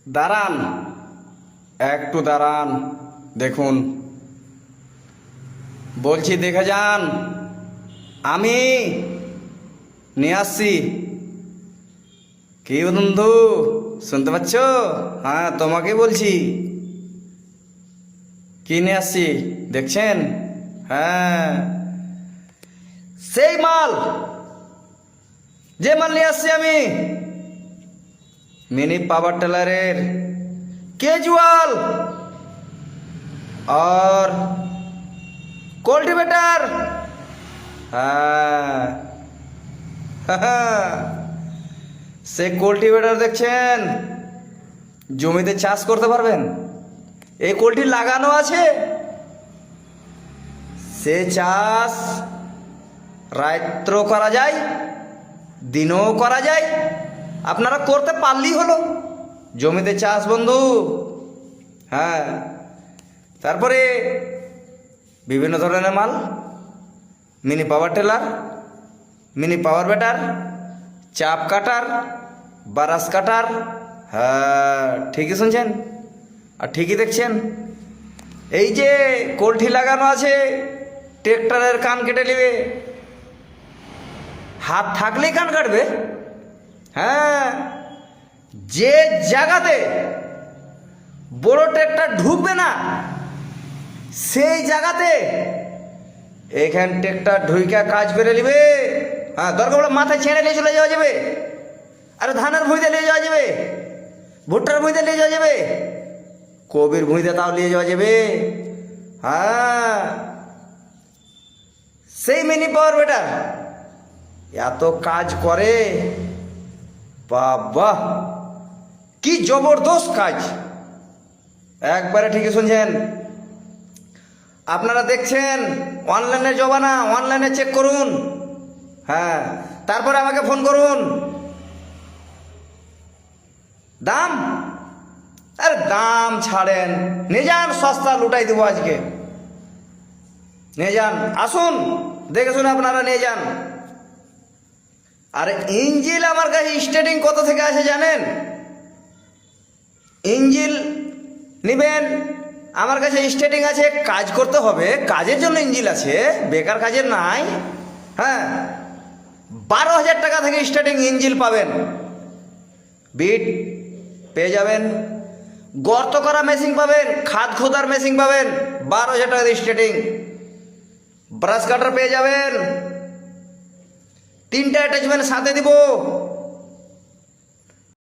দাঁড়ান, একটু দাঁড়ান, দেখুন বলছি, দেখে যান, আমি নিয়ে আসছি। কি বন্ধু, শুনতে পাচ্ছ? হ্যাঁ, তোমাকে বলছি। কি নিয়ে আসছি দেখছেন? হ্যাঁ, সেই মাল, যে মাল নিয়ে আসছি আমি, মিনি পাওয়ার টিলারের কেজুয়াল और কল্টিভেটার। হ্যাঁ, সে কল্টিভেটার দেখছেন, জমিতে চাষ করতে পারবেন। এই কল্টি লাগানো আছে, সে চাষ রাত্র করা যায়, দিনও করা যায়, আপনারা করতে পারলেই হলো। জমিতে চাষ বন্ধু। হ্যাঁ, তারপরে বিভিন্ন ধরনের মাল, mini power tiller, mini power better, চাপ কাটার, বারাস কাটার। হ্যাঁ, ঠিকই শুনছেন আর ঠিকই দেখছেন। এই যে কলঠি লাগানো আছে, ট্রেক্টরের কান কেটে নেবে, হাত থাকলেই কান কাটবে। হ্যাঁ, যে জায়গাতে বড় ট্রেক্টর ঢুকবে না, সেই জায়গাতে এখান ট্রেক্টর ঢুইকা কাজ করে নিবে। হ্যাঁ, দরকার পড়লে মাথায় ছেড়ে নিয়ে চলে যাওয়া যাবে, আর ধানের ভুঁইতে নিয়ে যাওয়া যাবে, ভুট্টার ভুঁইতে নিয়ে যাওয়া যাবে, কবির ভুঁইতে তাও নিয়ে যাওয়া যাবে। হ্যাঁ, সেই মিনি পাওয়ার বেটার এত কাজ করে, বাবা কি জবরদস্ত কাজ। একবারে ঠিকই শুনছেন। আপনারা দেখছেন অনলাইনে জমানা, অনলাইনে চেক করুন। হ্যাঁ, তারপরে আমাকে ফোন করুন। দাম, আরে দাম ছাড়েন, নিয়ে যান, সস্তা লুটাই দেবো আজকে। নিয়ে যান, আসুন, দেখে শুনে আপনারা নিয়ে যান। আর ইঞ্জিল আমার কাছে স্টার্টিং কত থেকে আছে জানেন? ইঞ্জিল নিবেন, আমার কাছে স্টার্টিং আছে, কাজ করতে হবে, কাজের জন্য ইঞ্জিল আছে, বেকার কাজের নাই। হ্যাঁ, 12,000 টাকা থেকে স্টার্টিং ইঞ্জিল পাবেন। বিট পেয়ে যাবেন, গর্ত করা মেশিন পাবেন, খাদ খোদার মেশিন পাবেন, 12,000 টাকা দিয়ে স্টার্টিং। ব্রাশ কাটার পেয়ে যাবেন, 3টা অ্যাটাচমেন্ট সাথে দিব।